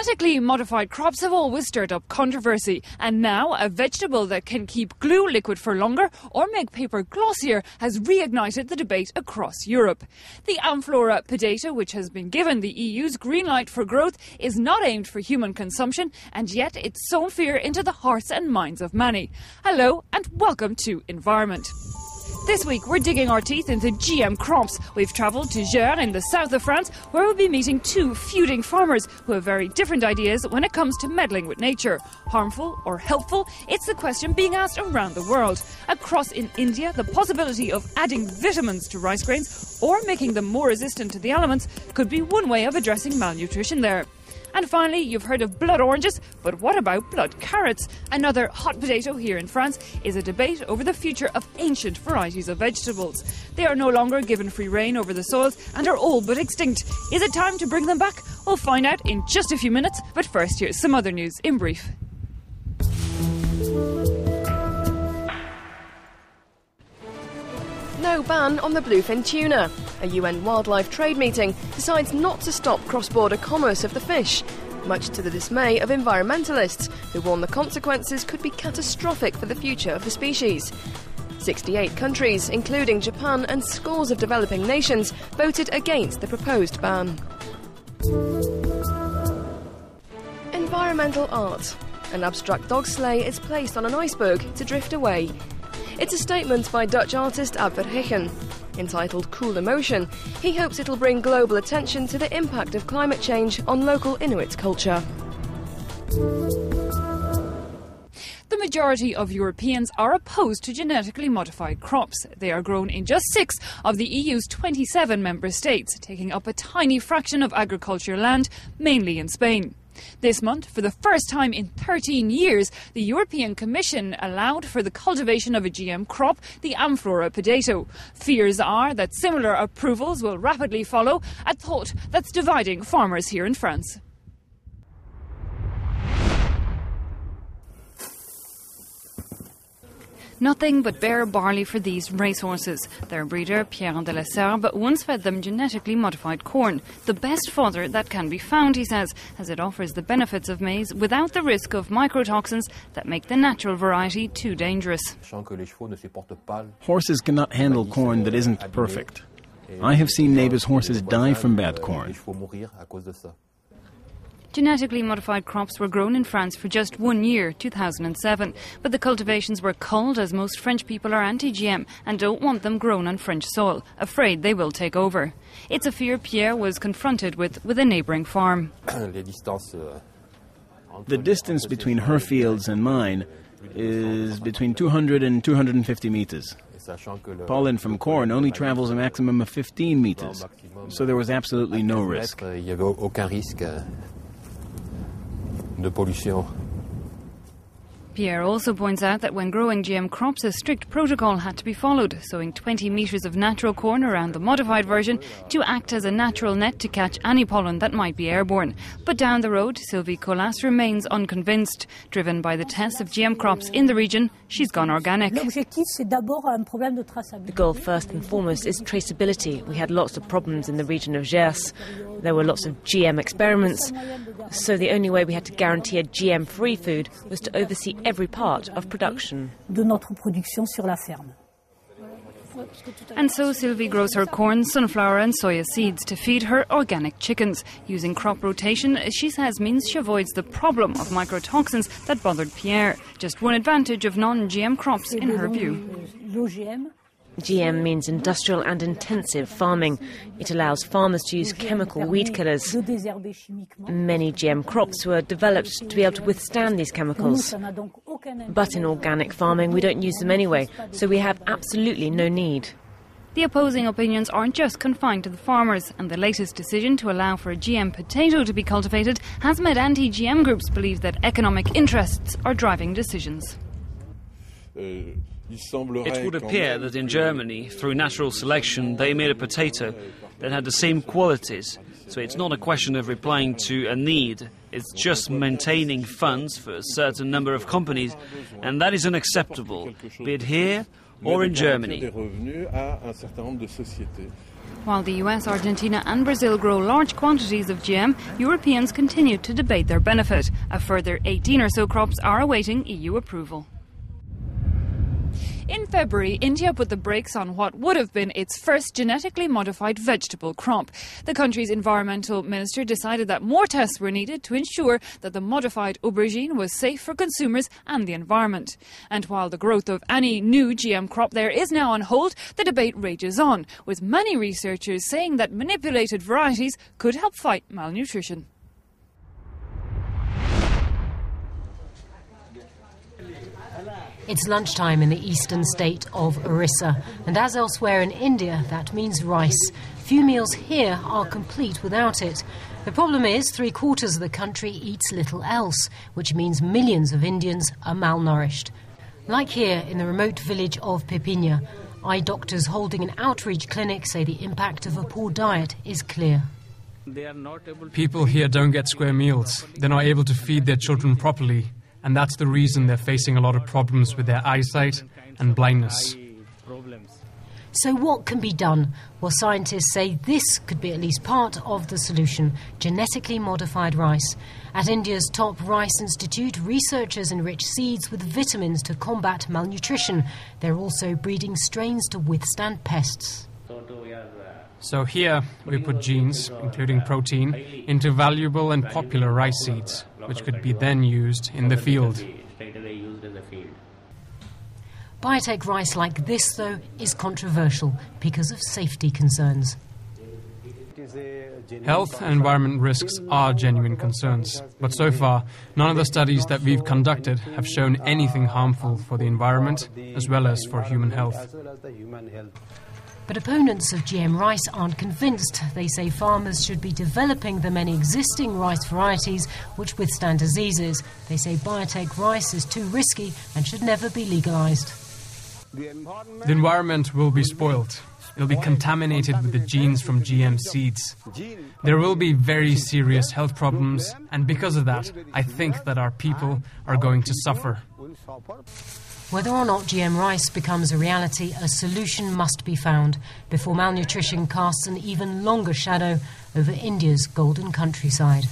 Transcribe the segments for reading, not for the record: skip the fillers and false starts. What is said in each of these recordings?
Genetically modified crops have always stirred up controversy, and now a vegetable that can keep glue liquid for longer or make paper glossier has reignited the debate across Europe. The Amflora potato, which has been given the EU's green light for growth, is not aimed for human consumption, and yet it's sown fear into the hearts and minds of many. Hello and welcome to Environment. This week we're digging our teeth into GM crops. We've travelled to Gers in the south of France, where we'll be meeting two feuding farmers who have very different ideas when it comes to meddling with nature. Harmful or helpful? It's the question being asked around the world. Across in India, the possibility of adding vitamins to rice grains or making them more resistant to the elements could be one way of addressing malnutrition there. And finally, you've heard of blood oranges, but what about blood carrots? Another hot potato here in France is a debate over the future of ancient varieties of vegetables. They are no longer given free rein over the soils and are all but extinct. Is it time to bring them back? We'll find out in just a few minutes, but first here's some other news in brief. No ban on the bluefin tuna. A UN wildlife trade meeting decides not to stop cross-border commerce of the fish, much to the dismay of environmentalists who warn the consequences could be catastrophic for the future of the species. 68 countries, including Japan and scores of developing nations, voted against the proposed ban. Environmental art. An abstract dog sleigh is placed on an iceberg to drift away. It's a statement by Dutch artist Ab Verhegen. Entitled Cool Emotion, he hopes it'll bring global attention to the impact of climate change on local Inuit culture. The majority of Europeans are opposed to genetically modified crops. They are grown in just 6 of the EU's 27 member states, taking up a tiny fraction of agricultural land, mainly in Spain. This month, for the first time in 13 years, the European Commission allowed for the cultivation of a GM crop, the Amflora potato. Fears are that similar approvals will rapidly follow, a thought that's dividing farmers here in France. Nothing but bare barley for these racehorses. Their breeder, Pierre de la Serbe, once fed them genetically modified corn. The best fodder that can be found, he says, as it offers the benefits of maize without the risk of mycotoxins that make the natural variety too dangerous. Horses cannot handle corn that isn't perfect. I have seen neighbours' horses die from bad corn. Genetically modified crops were grown in France for just 1 year, 2007, but the cultivations were culled as most French people are anti-GM and don't want them grown on French soil, afraid they will take over. It's a fear Pierre was confronted with a neighbouring farm. The distance between her fields and mine is between 200 and 250 metres. Pollen from corn only travels a maximum of 15 metres, so there was absolutely no risk. Pierre also points out that when growing GM crops, a strict protocol had to be followed, sowing 20 metres of natural corn around the modified version to act as a natural net to catch any pollen that might be airborne. But down the road, Sylvie Colas remains unconvinced. Driven by the tests of GM crops in the region, she's gone organic. The goal first and foremost is traceability. We had lots of problems in the region of Gers. There were lots of GM experiments, so the only way we had to guarantee a GM-free food was to oversee every part of production. And so Sylvie grows her corn, sunflower and soya seeds to feed her organic chickens. Using crop rotation, she says, means she avoids the problem of mycotoxins that bothered Pierre. Just one advantage of non-GM crops in her view. GM means industrial and intensive farming. It allows farmers to use chemical weed killers. Many GM crops were developed to be able to withstand these chemicals. But in organic farming, we don't use them anyway, so we have absolutely no need. The opposing opinions aren't just confined to the farmers, and the latest decision to allow for a GM potato to be cultivated has made anti-GM groups believe that economic interests are driving decisions. It would appear that in Germany, through natural selection, they made a potato that had the same qualities. So it's not a question of replying to a need, it's just maintaining funds for a certain number of companies, and that is unacceptable, be it here or in Germany. While the US, Argentina and Brazil grow large quantities of GM, Europeans continue to debate their benefit. A further 18 or so crops are awaiting EU approval. In February, India put the brakes on what would have been its first genetically modified vegetable crop. The country's environmental minister decided that more tests were needed to ensure that the modified aubergine was safe for consumers and the environment. And while the growth of any new GM crop there is now on hold, the debate rages on, with many researchers saying that manipulated varieties could help fight malnutrition. It's lunchtime in the eastern state of Orissa, and as elsewhere in India, that means rice. Few meals here are complete without it. The problem is 3/4 of the country eats little else, which means millions of Indians are malnourished. Like here in the remote village of Pipinya, eye doctors holding an outreach clinic say the impact of a poor diet is clear. People here don't get square meals. They're not able to feed their children properly. And that's the reason they're facing a lot of problems with their eyesight and blindness. So what can be done? Well, scientists say this could be at least part of the solution: genetically modified rice. At India's top rice institute, researchers enrich seeds with vitamins to combat malnutrition. They're also breeding strains to withstand pests. So here we put genes, including protein, into valuable and popular rice seeds, which could be then used in the field. Biotech rice like this, though, is controversial because of safety concerns. Health and environment risks are genuine concerns, but so far, none of the studies that we've conducted have shown anything harmful for the environment as well as for human health. But opponents of GM rice aren't convinced. They say farmers should be developing the many existing rice varieties which withstand diseases. They say biotech rice is too risky and should never be legalized. The environment will be spoiled. It'll be contaminated with the genes from GM seeds. There will be very serious health problems, and because of that, I think that our people are going to suffer. Whether or not GM rice becomes a reality, a solution must be found before malnutrition casts an even longer shadow over India's golden countryside.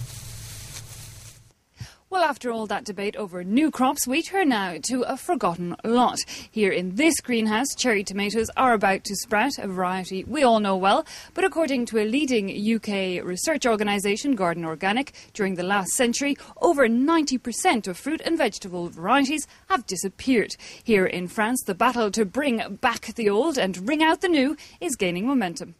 Well, after all that debate over new crops, we turn now to a forgotten lot. Here in this greenhouse, cherry tomatoes are about to sprout, a variety we all know well. But according to a leading UK research organisation, Garden Organic, during the last century, over 90% of fruit and vegetable varieties have disappeared. Here in France, the battle to bring back the old and ring out the new is gaining momentum.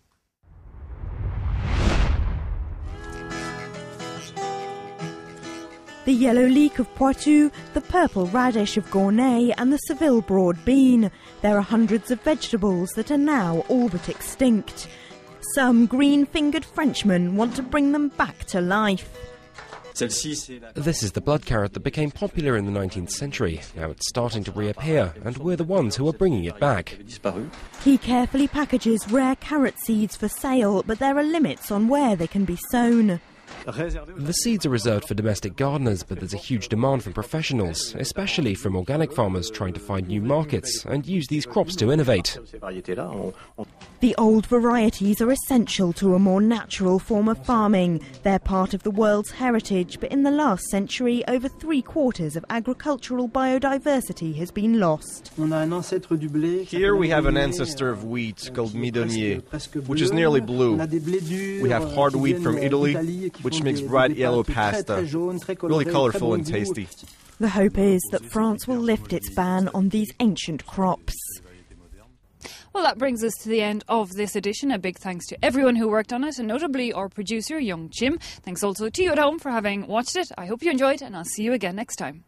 The yellow leek of Poitou, the purple radish of Gournay and the Seville broad bean. There are hundreds of vegetables that are now all but extinct. Some green-fingered Frenchmen want to bring them back to life. This is the blood carrot that became popular in the 19th century. Now it's starting to reappear, and we're the ones who are bringing it back. He carefully packages rare carrot seeds for sale, but there are limits on where they can be sown. The seeds are reserved for domestic gardeners, but there's a huge demand from professionals, especially from organic farmers trying to find new markets and use these crops to innovate. The old varieties are essential to a more natural form of farming. They're part of the world's heritage, but in the last century, over 3/4 of agricultural biodiversity has been lost. Here we have an ancestor of wheat called midonier, which is nearly blue. We have hard wheat from Italy, which makes bright yellow pasta, really colourful and tasty. The hope is that France will lift its ban on these ancient crops. Well, that brings us to the end of this edition. A big thanks to everyone who worked on it, and notably our producer, Young Jim. Thanks also to you at home for having watched it. I hope you enjoyed, and I'll see you again next time.